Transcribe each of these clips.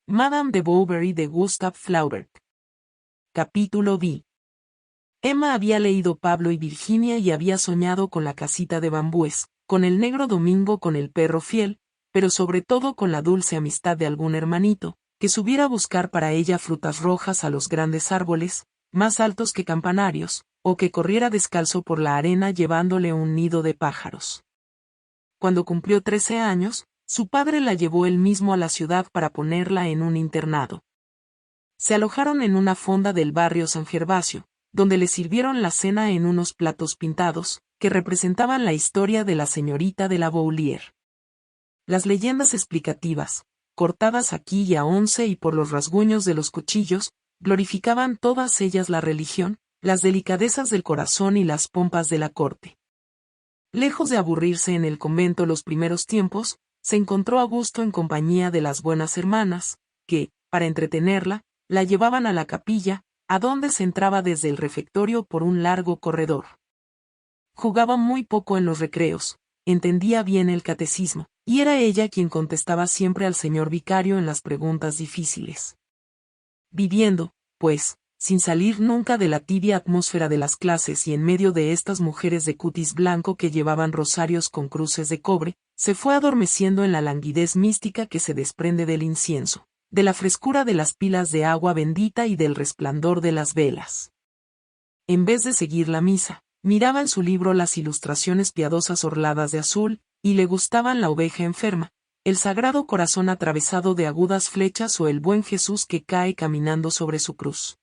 Madame de Bovary de Gustave Flaubert. Capítulo B. Emma había leído Pablo y Virginia y había soñado con la casita de bambúes, con el negro Domingo, con el perro fiel, pero sobre todo con la dulce amistad de algún hermanito, que subiera a buscar para ella frutas rojas a los grandes árboles, más altos que campanarios, o que corriera descalzo por la arena llevándole un nido de pájaros. Cuando cumplió 13 años, su padre la llevó él mismo a la ciudad para ponerla en un internado. Se alojaron en una fonda del barrio San Gervasio, donde le sirvieron la cena en unos platos pintados, que representaban la historia de la señorita de la Boulier. Las leyendas explicativas, cortadas aquí y a 11 y por los rasguños de los cuchillos, glorificaban todas ellas la religión, las delicadezas del corazón y las pompas de la corte. Lejos de aburrirse en el convento los primeros tiempos, se encontró a gusto en compañía de las buenas hermanas, que, para entretenerla, la llevaban a la capilla, a donde se entraba desde el refectorio por un largo corredor. Jugaba muy poco en los recreos, entendía bien el catecismo, y era ella quien contestaba siempre al señor vicario en las preguntas difíciles. Viviendo, pues, sin salir nunca de la tibia atmósfera de las clases y en medio de estas mujeres de cutis blanco que llevaban rosarios con cruces de cobre, se fue adormeciendo en la languidez mística que se desprende del incienso, de la frescura de las pilas de agua bendita y del resplandor de las velas. En vez de seguir la misa, miraba en su libro las ilustraciones piadosas orladas de azul, y le gustaban la oveja enferma, el sagrado corazón atravesado de agudas flechas o el buen Jesús que cae caminando sobre su cruz.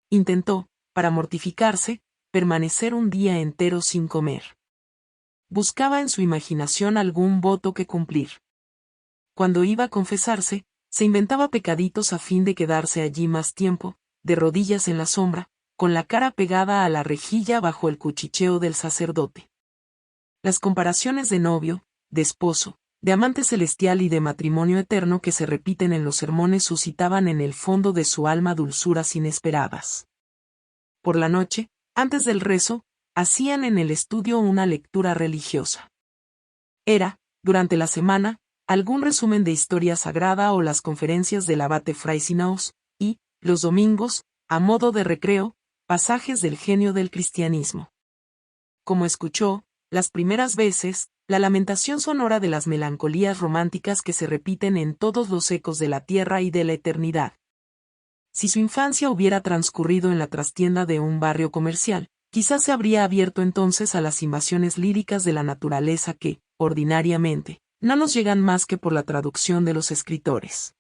Intentó, para mortificarse, permanecer un día entero sin comer. Buscaba en su imaginación algún voto que cumplir. Cuando iba a confesarse, se inventaba pecaditos a fin de quedarse allí más tiempo, de rodillas en la sombra, con la cara pegada a la rejilla bajo el cuchicheo del sacerdote. Las comparaciones de novio, de esposo, de amante celestial y de matrimonio eterno que se repiten en los sermones suscitaban en el fondo de su alma dulzuras inesperadas. Por la noche, antes del rezo, hacían en el estudio una lectura religiosa. Era, durante la semana, algún resumen de historia sagrada o las conferencias del abate Fray Sinaus, y, los domingos, a modo de recreo, pasajes del genio del cristianismo. Como escuchó, las primeras veces, la lamentación sonora de las melancolías románticas que se repiten en todos los ecos de la tierra y de la eternidad. Si su infancia hubiera transcurrido en la trastienda de un barrio comercial, quizás se habría abierto entonces a las invasiones líricas de la naturaleza que, ordinariamente, no nos llegan más que por la traducción de los escritores.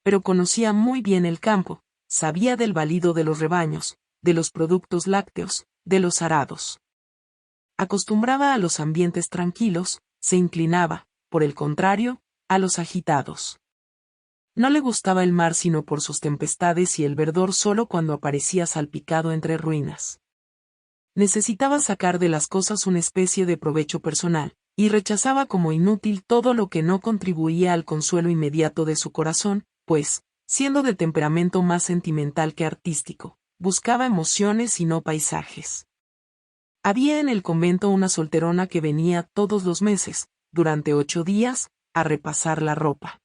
Pero conocía muy bien el campo, sabía del balido de los rebaños, de los productos lácteos, de los arados. Acostumbraba a los ambientes tranquilos, se inclinaba, por el contrario, a los agitados. No le gustaba el mar sino por sus tempestades y el verdor solo cuando aparecía salpicado entre ruinas. Necesitaba sacar de las cosas una especie de provecho personal, y rechazaba como inútil todo lo que no contribuía al consuelo inmediato de su corazón, pues, siendo de temperamento más sentimental que artístico, buscaba emociones y no paisajes. Había en el convento una solterona que venía todos los meses, durante 8 días, a repasar la ropa.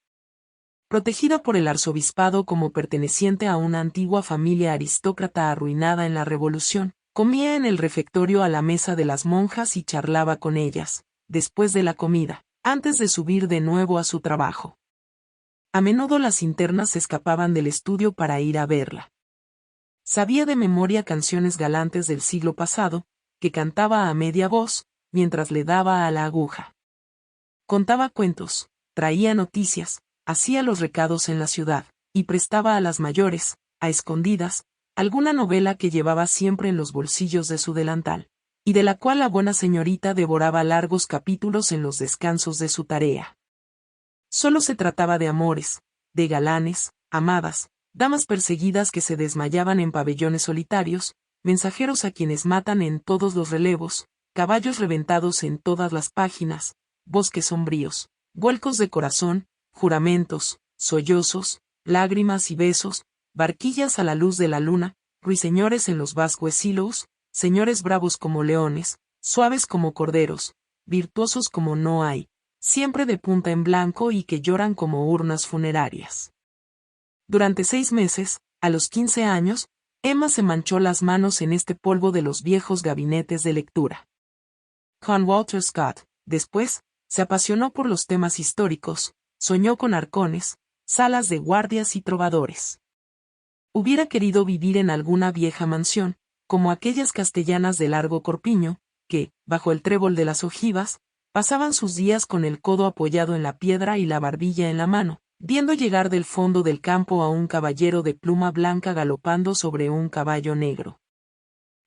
Protegida por el arzobispado como perteneciente a una antigua familia aristócrata arruinada en la Revolución, comía en el refectorio a la mesa de las monjas y charlaba con ellas, después de la comida, antes de subir de nuevo a su trabajo. A menudo las internas se escapaban del estudio para ir a verla. Sabía de memoria canciones galantes del siglo pasado, que cantaba a media voz, mientras le daba a la aguja. Contaba cuentos, traía noticias, hacía los recados en la ciudad, y prestaba a las mayores, a escondidas, alguna novela que llevaba siempre en los bolsillos de su delantal, y de la cual la buena señorita devoraba largos capítulos en los descansos de su tarea. Solo se trataba de amores, de galanes, amadas, damas perseguidas que se desmayaban en pabellones solitarios, mensajeros a quienes matan en todos los relevos, caballos reventados en todas las páginas, bosques sombríos, vuelcos de corazón, juramentos, sollozos, lágrimas y besos, barquillas a la luz de la luna, ruiseñores en los vascuecilos, señores bravos como leones, suaves como corderos, virtuosos como no hay, siempre de punta en blanco y que lloran como urnas funerarias. Durante 6 meses, a los 15 años, Emma se manchó las manos en este polvo de los viejos gabinetes de lectura. Con Walter Scott, después, se apasionó por los temas históricos, soñó con arcones, salas de guardias y trovadores. Hubiera querido vivir en alguna vieja mansión, como aquellas castellanas de largo corpiño, que, bajo el trébol de las ojivas, pasaban sus días con el codo apoyado en la piedra y la barbilla en la mano, viendo llegar del fondo del campo a un caballero de pluma blanca galopando sobre un caballo negro.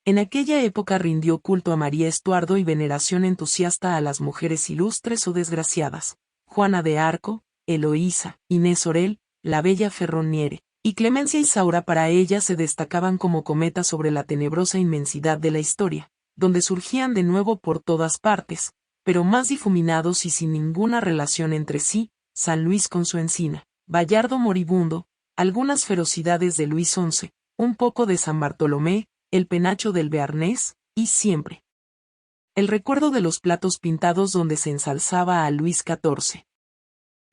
En aquella época rindió culto a María Estuardo y veneración entusiasta a las mujeres ilustres o desgraciadas, Juana de Arco, Eloísa, Inés Orel, la bella Ferroniere, y Clemencia Isaura. Para ella se destacaban como cometas sobre la tenebrosa inmensidad de la historia, donde surgían de nuevo por todas partes, pero más difuminados y sin ninguna relación entre sí, San Luis con su encina, Bayardo moribundo, algunas ferocidades de Luis XI, un poco de San Bartolomé, el penacho del Bearnés, y siempre el recuerdo de los platos pintados donde se ensalzaba a Luis XIV.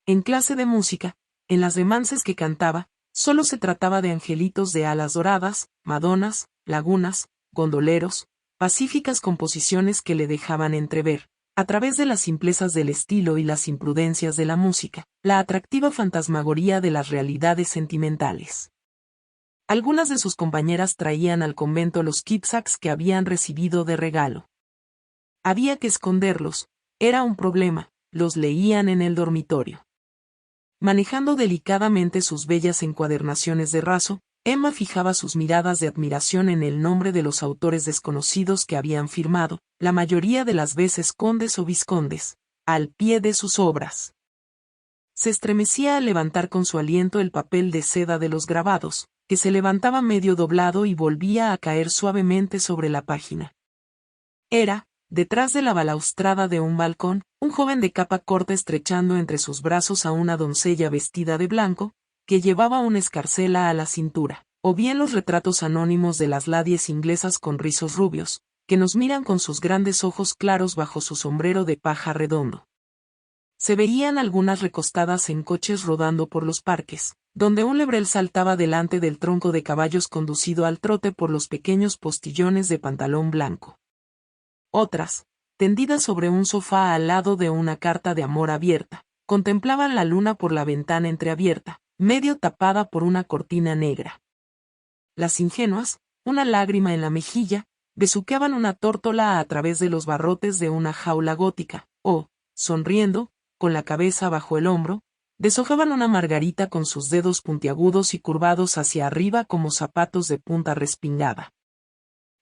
En clase de música, en las remances que cantaba, solo se trataba de angelitos de alas doradas, madonas, lagunas, gondoleros, pacíficas composiciones que le dejaban entrever, a través de las simplezas del estilo y las imprudencias de la música, la atractiva fantasmagoría de las realidades sentimentales. Algunas de sus compañeras traían al convento los keepsakes que habían recibido de regalo. Había que esconderlos, era un problema, los leían en el dormitorio. Manejando delicadamente sus bellas encuadernaciones de raso, Emma fijaba sus miradas de admiración en el nombre de los autores desconocidos que habían firmado, la mayoría de las veces condes o vizcondes, al pie de sus obras. Se estremecía al levantar con su aliento el papel de seda de los grabados, que se levantaba medio doblado y volvía a caer suavemente sobre la página. Era, detrás de la balaustrada de un balcón, un joven de capa corta estrechando entre sus brazos a una doncella vestida de blanco, que llevaba una escarcela a la cintura, o bien los retratos anónimos de las ladies inglesas con rizos rubios, que nos miran con sus grandes ojos claros bajo su sombrero de paja redondo. Se veían algunas recostadas en coches rodando por los parques, donde un lebrel saltaba delante del tronco de caballos conducido al trote por los pequeños postillones de pantalón blanco. Otras, tendidas sobre un sofá al lado de una carta de amor abierta, contemplaban la luna por la ventana entreabierta, medio tapada por una cortina negra. Las ingenuas, una lágrima en la mejilla, besuqueaban una tórtola a través de los barrotes de una jaula gótica, o, sonriendo, con la cabeza bajo el hombro, deshojaban una margarita con sus dedos puntiagudos y curvados hacia arriba como zapatos de punta respingada.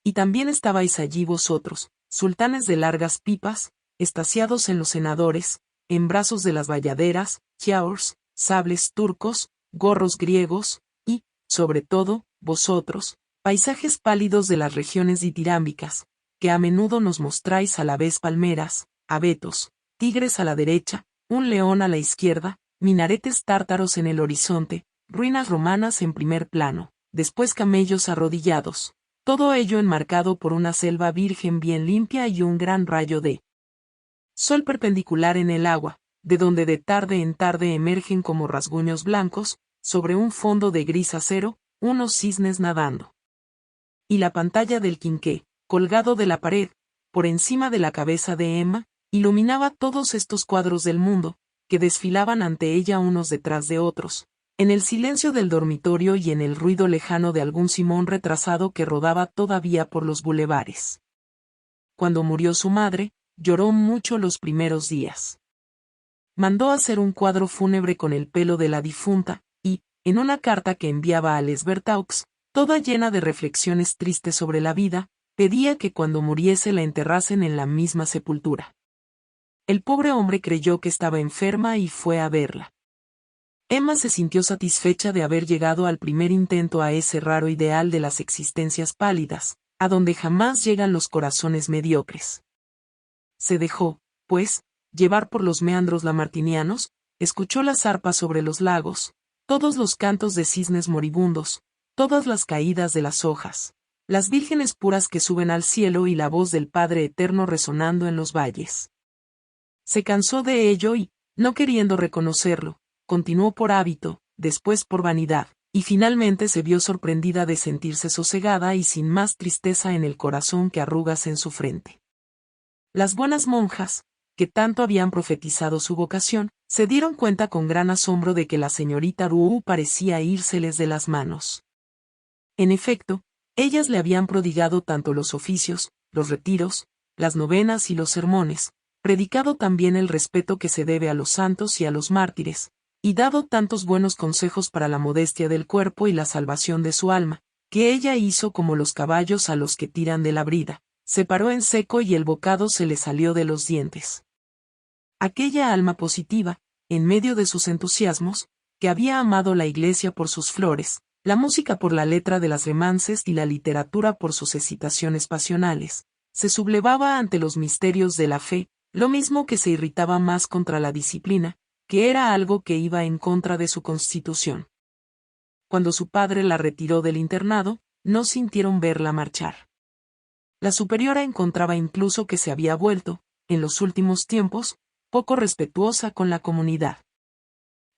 Y también estabais allí vosotros, sultanes de largas pipas, estaciados en los cenadores, en brazos de las bayaderas, yaurs, sables turcos, gorros griegos, y, sobre todo, vosotros, paisajes pálidos de las regiones ditirámbicas, que a menudo nos mostráis a la vez palmeras, abetos, tigres a la derecha, un león a la izquierda, minaretes tártaros en el horizonte, ruinas romanas en primer plano, después camellos arrodillados, todo ello enmarcado por una selva virgen bien limpia y un gran rayo de sol perpendicular en el agua, de donde de tarde en tarde emergen como rasguños blancos, sobre un fondo de gris acero, unos cisnes nadando. Y la pantalla del quinqué, colgado de la pared, por encima de la cabeza de Emma, iluminaba todos estos cuadros del mundo, que desfilaban ante ella unos detrás de otros, en el silencio del dormitorio y en el ruido lejano de algún Simón retrasado que rodaba todavía por los bulevares. Cuando murió su madre, lloró mucho los primeros días. Mandó hacer un cuadro fúnebre con el pelo de la difunta, y, en una carta que enviaba a Les Bertaux, toda llena de reflexiones tristes sobre la vida, pedía que cuando muriese la enterrasen en la misma sepultura. El pobre hombre creyó que estaba enferma y fue a verla. Emma se sintió satisfecha de haber llegado al primer intento a ese raro ideal de las existencias pálidas, a donde jamás llegan los corazones mediocres. Se dejó, pues, llevar por los meandros lamartinianos, escuchó las arpas sobre los lagos, todos los cantos de cisnes moribundos, todas las caídas de las hojas, las vírgenes puras que suben al cielo y la voz del Padre Eterno resonando en los valles. Se cansó de ello y, no queriendo reconocerlo, continuó por hábito, después por vanidad, y finalmente se vio sorprendida de sentirse sosegada y sin más tristeza en el corazón que arrugas en su frente. Las buenas monjas, que tanto habían profetizado su vocación, se dieron cuenta con gran asombro de que la señorita Ruu parecía írseles de las manos. En efecto, ellas le habían prodigado tanto los oficios, los retiros, las novenas y los sermones, predicado también el respeto que se debe a los santos y a los mártires, y dado tantos buenos consejos para la modestia del cuerpo y la salvación de su alma, que ella hizo como los caballos a los que tiran de la brida, se paró en seco y el bocado se le salió de los dientes. Aquella alma positiva, en medio de sus entusiasmos, que había amado la iglesia por sus flores, la música por la letra de las romances y la literatura por sus excitaciones pasionales, se sublevaba ante los misterios de la fe, lo mismo que se irritaba más contra la disciplina, que era algo que iba en contra de su constitución. Cuando su padre la retiró del internado, no sintieron verla marchar. La superiora encontraba incluso que se había vuelto, en los últimos tiempos, poco respetuosa con la comunidad.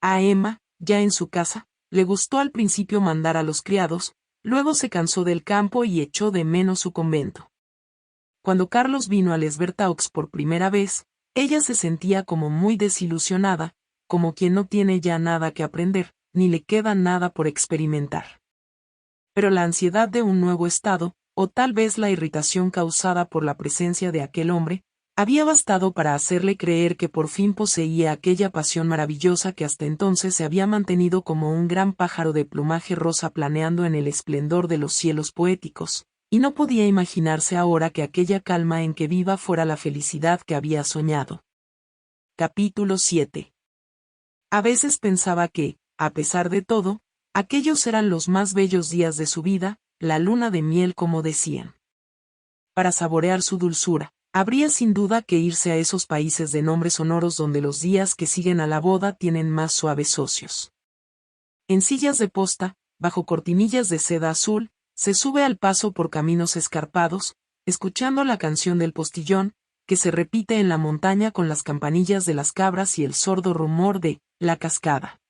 A Emma, ya en su casa, le gustó al principio mandar a los criados, luego se cansó del campo y echó de menos su convento. Cuando Carlos vino a Les Bertaux por primera vez, ella se sentía como muy desilusionada, como quien no tiene ya nada que aprender, ni le queda nada por experimentar. Pero la ansiedad de un nuevo estado, o tal vez la irritación causada por la presencia de aquel hombre, había bastado para hacerle creer que por fin poseía aquella pasión maravillosa que hasta entonces se había mantenido como un gran pájaro de plumaje rosa planeando en el esplendor de los cielos poéticos, y no podía imaginarse ahora que aquella calma en que viva fuera la felicidad que había soñado. Capítulo 7. A veces pensaba que, a pesar de todo, aquellos eran los más bellos días de su vida, la luna de miel como decían. Para saborear su dulzura, habría sin duda que irse a esos países de nombres sonoros donde los días que siguen a la boda tienen más suaves socios. En sillas de posta, bajo cortinillas de seda azul, se sube al paso por caminos escarpados, escuchando la canción del postillón, que se repite en la montaña con las campanillas de las cabras y el sordo rumor de la cascada.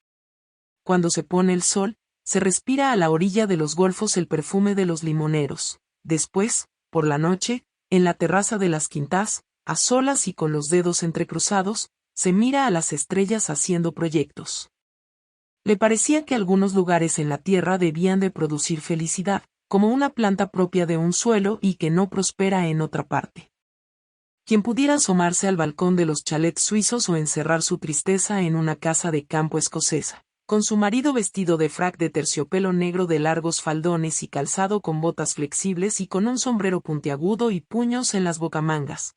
Cuando se pone el sol, se respira a la orilla de los golfos el perfume de los limoneros. Después, por la noche, en la terraza de las quintas, a solas y con los dedos entrecruzados, se mira a las estrellas haciendo proyectos. Le parecía que algunos lugares en la tierra debían de producir felicidad, como una planta propia de un suelo y que no prospera en otra parte. Quien pudiera asomarse al balcón de los chalets suizos o encerrar su tristeza en una casa de campo escocesa, con su marido vestido de frac de terciopelo negro de largos faldones y calzado con botas flexibles y con un sombrero puntiagudo y puños en las bocamangas.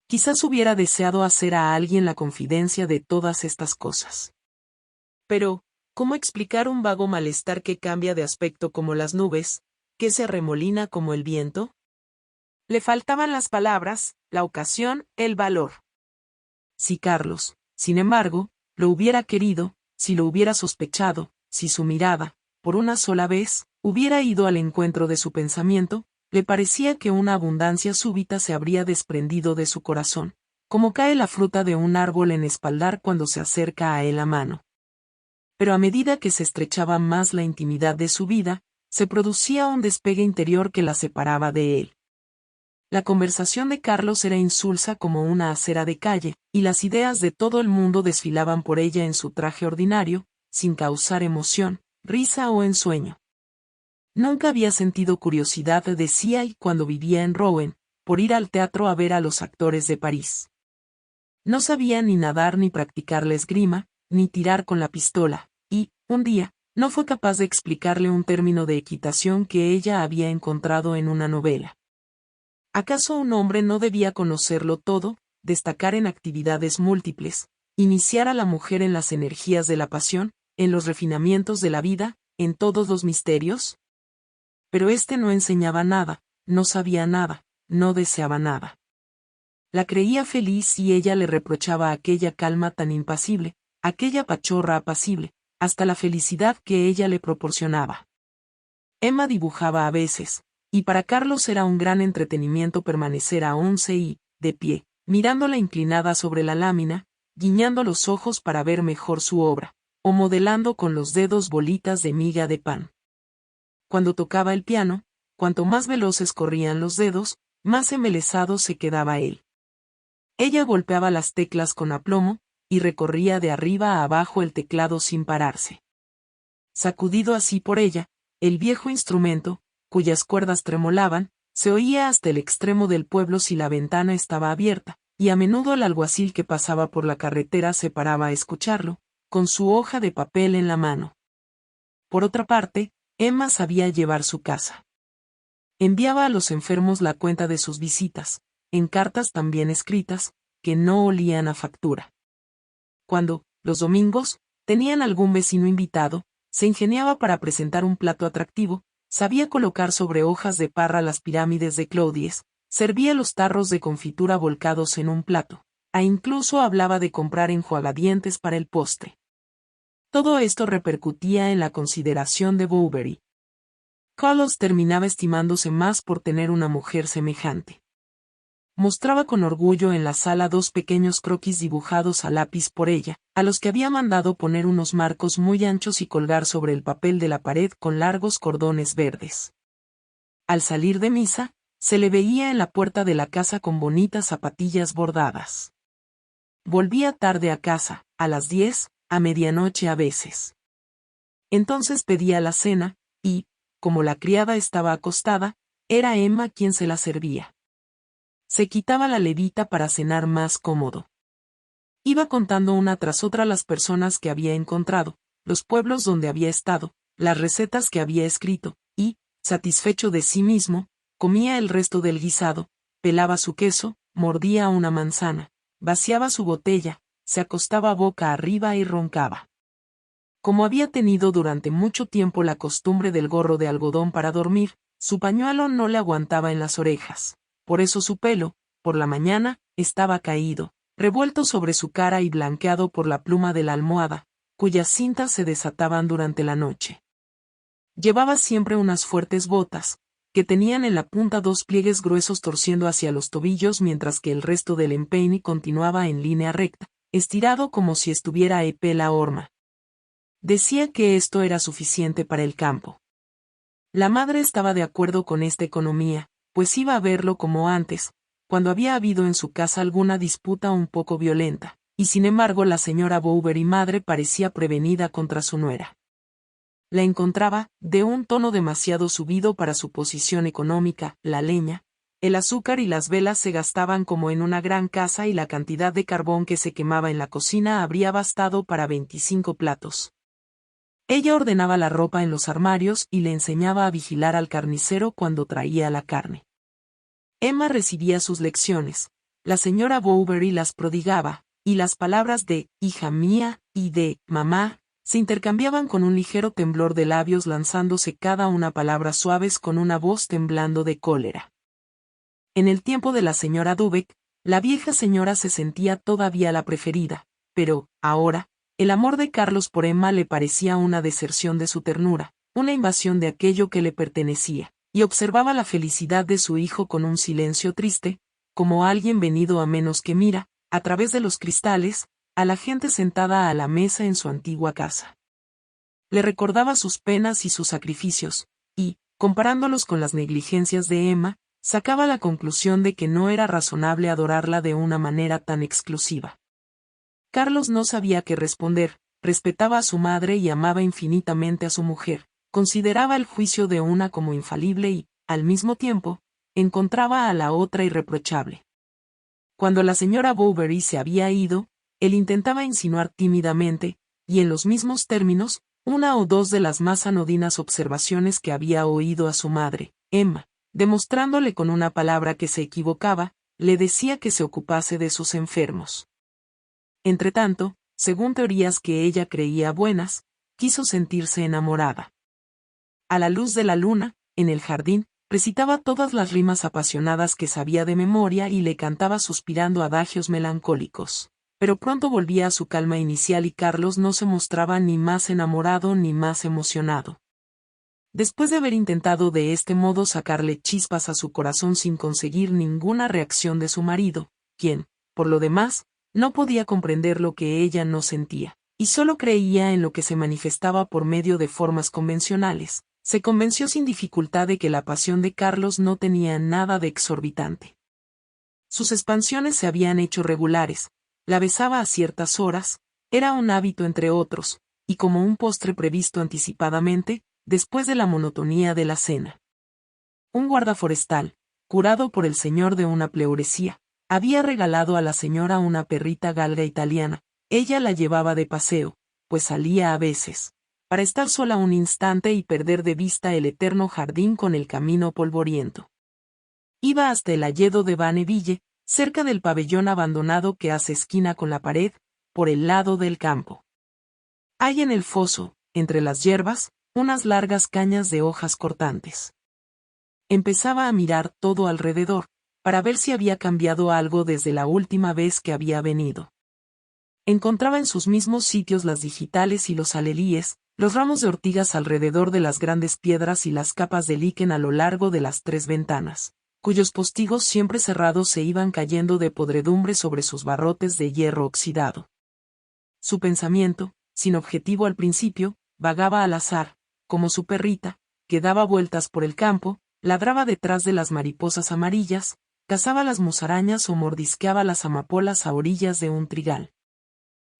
Quizás hubiera deseado hacer a alguien la confidencia de todas estas cosas. Pero, ¿cómo explicar un vago malestar que cambia de aspecto como las nubes, que se arremolina como el viento? Le faltaban las palabras, la ocasión, el valor. Si Carlos, sin embargo, lo hubiera querido, si lo hubiera sospechado, si su mirada, por una sola vez, hubiera ido al encuentro de su pensamiento, le parecía que una abundancia súbita se habría desprendido de su corazón, como cae la fruta de un árbol en espaldar cuando se acerca a él la mano. Pero a medida que se estrechaba más la intimidad de su vida, se producía un despegue interior que la separaba de él. La conversación de Carlos era insulsa como una acera de calle, y las ideas de todo el mundo desfilaban por ella en su traje ordinario, sin causar emoción, risa o ensueño. Nunca había sentido curiosidad, decía, y cuando vivía en Rouen, por ir al teatro a ver a los actores de París. No sabía ni nadar ni practicar la esgrima, ni tirar con la pistola, y, un día, no fue capaz de explicarle un término de equitación que ella había encontrado en una novela. ¿Acaso un hombre no debía conocerlo todo, destacar en actividades múltiples, iniciar a la mujer en las energías de la pasión, en los refinamientos de la vida, en todos los misterios? Pero éste no enseñaba nada, no sabía nada, no deseaba nada. La creía feliz y ella le reprochaba aquella calma tan impasible, aquella pachorra apacible, hasta la felicidad que ella le proporcionaba. Emma dibujaba a veces, y para Carlos era un gran entretenimiento permanecer a once y, de pie, mirándola inclinada sobre la lámina, guiñando los ojos para ver mejor su obra, o modelando con los dedos bolitas de miga de pan. Cuando tocaba el piano, cuanto más veloces corrían los dedos, más embelesado se quedaba él. Ella golpeaba las teclas con aplomo, y recorría de arriba a abajo el teclado sin pararse. Sacudido así por ella, el viejo instrumento, cuyas cuerdas tremolaban, se oía hasta el extremo del pueblo si la ventana estaba abierta, y a menudo el alguacil que pasaba por la carretera se paraba a escucharlo, con su hoja de papel en la mano. Por otra parte, Emma sabía llevar su casa. Enviaba a los enfermos la cuenta de sus visitas, en cartas tan bien escritas, que no olían a factura. Cuando, los domingos, tenían algún vecino invitado, se ingeniaba para presentar un plato atractivo, sabía colocar sobre hojas de parra las pirámides de Clodies, servía los tarros de confitura volcados en un plato, e incluso hablaba de comprar enjuagadientes para el postre. Todo esto repercutía en la consideración de Bovary. Carlos terminaba estimándose más por tener una mujer semejante. Mostraba con orgullo en la sala 2 pequeños croquis dibujados a lápiz por ella, a los que había mandado poner unos marcos muy anchos y colgar sobre el papel de la pared con largos cordones verdes. Al salir de misa, se le veía en la puerta de la casa con bonitas zapatillas bordadas. Volvía tarde a casa, a las 10, a medianoche a veces. Entonces pedía la cena, y, como la criada estaba acostada, era Emma quien se la servía. Se quitaba la levita para cenar más cómodo. Iba contando una tras otra las personas que había encontrado, los pueblos donde había estado, las recetas que había escrito, y, satisfecho de sí mismo, comía el resto del guisado, pelaba su queso, mordía una manzana, vaciaba su botella, se acostaba boca arriba y roncaba. Como había tenido durante mucho tiempo la costumbre del gorro de algodón para dormir, su pañuelo no le aguantaba en las orejas. Por eso su pelo, por la mañana, estaba caído, revuelto sobre su cara y blanqueado por la pluma de la almohada, cuyas cintas se desataban durante la noche. Llevaba siempre unas fuertes botas, que tenían en la punta 2 pliegues gruesos torciendo hacia los tobillos mientras que el resto del empeine continuaba en línea recta, estirado como si estuviera epé la horma. Decía que esto era suficiente para el campo. La madre estaba de acuerdo con esta economía, pues iba a verlo como antes, cuando había habido en su casa alguna disputa un poco violenta, y sin embargo la señora Bovary madre parecía prevenida contra su nuera. La encontraba, de un tono demasiado subido para su posición económica, la leña, el azúcar y las velas se gastaban como en una gran casa y la cantidad de carbón que se quemaba en la cocina habría bastado para 25 platos. Ella ordenaba la ropa en los armarios y le enseñaba a vigilar al carnicero cuando traía la carne. Emma recibía sus lecciones, la señora Bovary las prodigaba, y las palabras de «hija mía» y de «mamá» se intercambiaban con un ligero temblor de labios lanzándose cada una palabras suaves con una voz temblando de cólera. En el tiempo de la señora Dubec, la vieja señora se sentía todavía la preferida, pero, ahora, el amor de Carlos por Emma le parecía una deserción de su ternura, una invasión de aquello que le pertenecía, y observaba la felicidad de su hijo con un silencio triste, como alguien venido a menos que mira, a través de los cristales, a la gente sentada a la mesa en su antigua casa. Le recordaba sus penas y sus sacrificios, y, comparándolos con las negligencias de Emma, sacaba la conclusión de que no era razonable adorarla de una manera tan exclusiva. Carlos no sabía qué responder, respetaba a su madre y amaba infinitamente a su mujer, consideraba el juicio de una como infalible y, al mismo tiempo, encontraba a la otra irreprochable. Cuando la señora Bovary se había ido, él intentaba insinuar tímidamente, y en los mismos términos, una o dos de las más anodinas observaciones que había oído a su madre, Emma, demostrándole con una palabra que se equivocaba, le decía que se ocupase de sus enfermos. Entretanto, según teorías que ella creía buenas, quiso sentirse enamorada. A la luz de la luna, en el jardín, recitaba todas las rimas apasionadas que sabía de memoria y le cantaba suspirando adagios melancólicos. Pero pronto volvía a su calma inicial y Carlos no se mostraba ni más enamorado ni más emocionado. Después de haber intentado de este modo sacarle chispas a su corazón sin conseguir ninguna reacción de su marido, quien, por lo demás, no podía comprender lo que ella no sentía, y solo creía en lo que se manifestaba por medio de formas convencionales, se convenció sin dificultad de que la pasión de Carlos no tenía nada de exorbitante. Sus expansiones se habían hecho regulares, la besaba a ciertas horas, era un hábito entre otros, y como un postre previsto anticipadamente, después de la monotonía de la cena. Un guarda forestal, curado por el señor de una pleuresía, había regalado a la señora una perrita galga italiana. Ella la llevaba de paseo, pues salía a veces, para estar sola un instante y perder de vista el eterno jardín con el camino polvoriento. Iba hasta el hayedo de Banneville, cerca del pabellón abandonado que hace esquina con la pared, por el lado del campo. Hay en el foso, entre las hierbas, unas largas cañas de hojas cortantes. Empezaba a mirar todo alrededor, para ver si había cambiado algo desde la última vez que había venido. Encontraba en sus mismos sitios las digitales y los alelíes, los ramos de ortigas alrededor de las grandes piedras y las capas de líquen a lo largo de las 3 ventanas, cuyos postigos siempre cerrados se iban cayendo de podredumbre sobre sus barrotes de hierro oxidado. Su pensamiento, sin objetivo al principio, vagaba al azar, como su perrita, que daba vueltas por el campo, ladraba detrás de las mariposas amarillas, cazaba las musarañas o mordisqueaba las amapolas a orillas de un trigal.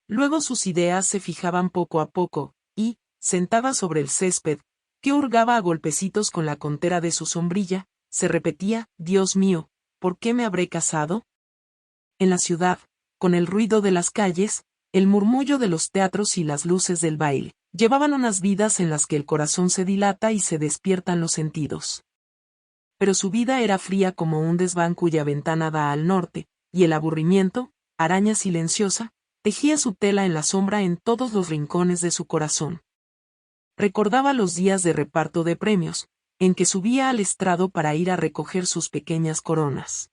Luego sus ideas se fijaban poco a poco, y, sentada sobre el césped, que hurgaba a golpecitos con la contera de su sombrilla, se repetía: «Dios mío, ¿por qué me habré casado?». En la ciudad, con el ruido de las calles, el murmullo de los teatros y las luces del baile, llevaban unas vidas en las que el corazón se dilata y se despiertan los sentidos. Pero su vida era fría como un desván cuya ventana da al norte, y el aburrimiento, araña silenciosa, tejía su tela en la sombra en todos los rincones de su corazón. Recordaba los días de reparto de premios, en que subía al estrado para ir a recoger sus pequeñas coronas.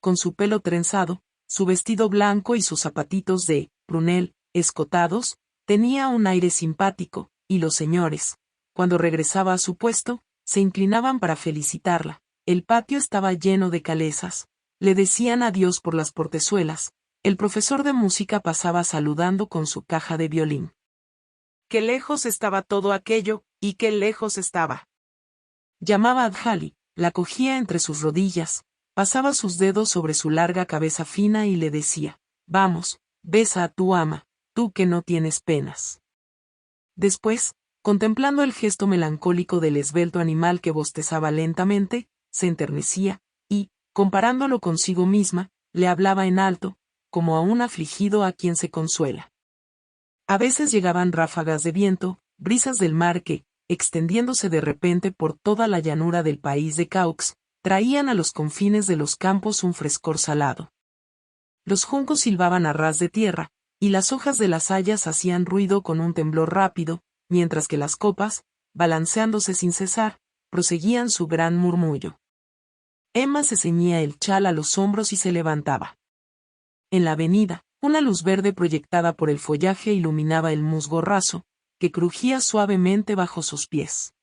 Con su pelo trenzado, su vestido blanco y sus zapatitos de prunel, escotados, tenía un aire simpático, y los señores, cuando regresaba a su puesto, se inclinaban para felicitarla. El patio estaba lleno de calesas, le decían adiós por las portezuelas. El profesor de música pasaba saludando con su caja de violín. Qué lejos estaba todo aquello, y qué lejos estaba. Llamaba a Adjali, la cogía entre sus rodillas, pasaba sus dedos sobre su larga cabeza fina y le decía: «Vamos, besa a tu ama, tú que no tienes penas». Después, contemplando el gesto melancólico del esbelto animal que bostezaba lentamente, se enternecía, y, comparándolo consigo misma, le hablaba en alto, como a un afligido a quien se consuela. A veces llegaban ráfagas de viento, brisas del mar que, extendiéndose de repente por toda la llanura del país de Caux, traían a los confines de los campos un frescor salado. Los juncos silbaban a ras de tierra, y las hojas de las hayas hacían ruido con un temblor rápido, mientras que las copas, balanceándose sin cesar, proseguían su gran murmullo. Emma se ceñía el chal a los hombros y se levantaba. En la avenida, una luz verde proyectada por el follaje iluminaba el musgo raso, que crujía suavemente bajo sus pies.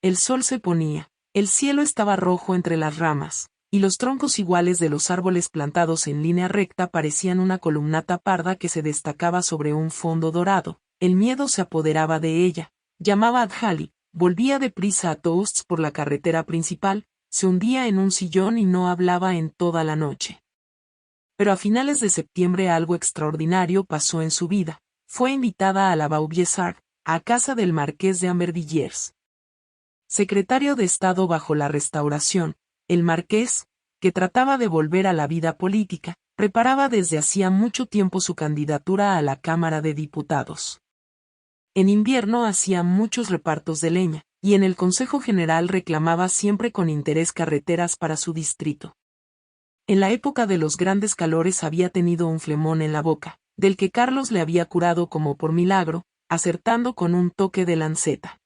El sol se ponía, el cielo estaba rojo entre las ramas, y los troncos iguales de los árboles plantados en línea recta parecían una columnata parda que se destacaba sobre un fondo dorado. El miedo se apoderaba de ella, llamaba a Adjali, volvía deprisa a Toasts por la carretera principal, se hundía en un sillón y no hablaba en toda la noche. Pero a finales de septiembre algo extraordinario pasó en su vida. Fue invitada a la Vaubyessard, a casa del marqués de Ambervilliers. Secretario de Estado bajo la Restauración, el marqués, que trataba de volver a la vida política, preparaba desde hacía mucho tiempo su candidatura a la Cámara de Diputados. En invierno hacía muchos repartos de leña, y en el Consejo General reclamaba siempre con interés carreteras para su distrito. En la época de los grandes calores había tenido un flemón en la boca, del que Carlos le había curado como por milagro, acertando con un toque de lanceta.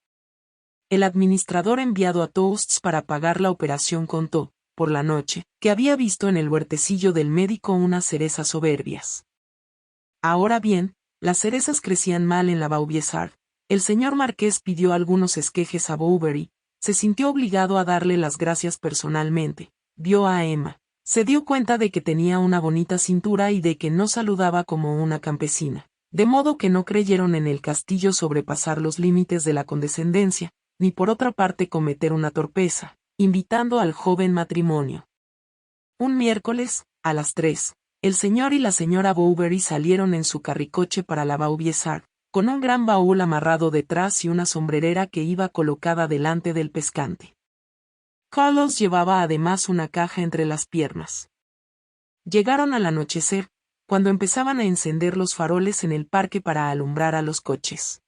El administrador enviado a Toasts para pagar la operación contó, por la noche, que había visto en el huertecillo del médico unas cerezas soberbias. Ahora bien, las cerezas crecían mal en la Vaubyessard. El señor marqués pidió algunos esquejes a Bovary, se sintió obligado a darle las gracias personalmente, vio a Emma, se dio cuenta de que tenía una bonita cintura y de que no saludaba como una campesina. De modo que no creyeron en el castillo sobrepasar los límites de la condescendencia, ni por otra parte cometer una torpeza, invitando al joven matrimonio. Un miércoles, a las 3, el señor y la señora Bowbery salieron en su carricoche para la Vaubyessard, con un gran baúl amarrado detrás y una sombrerera que iba colocada delante del pescante. Carlos llevaba además una caja entre las piernas. Llegaron al anochecer, cuando empezaban a encender los faroles en el parque para alumbrar a los coches.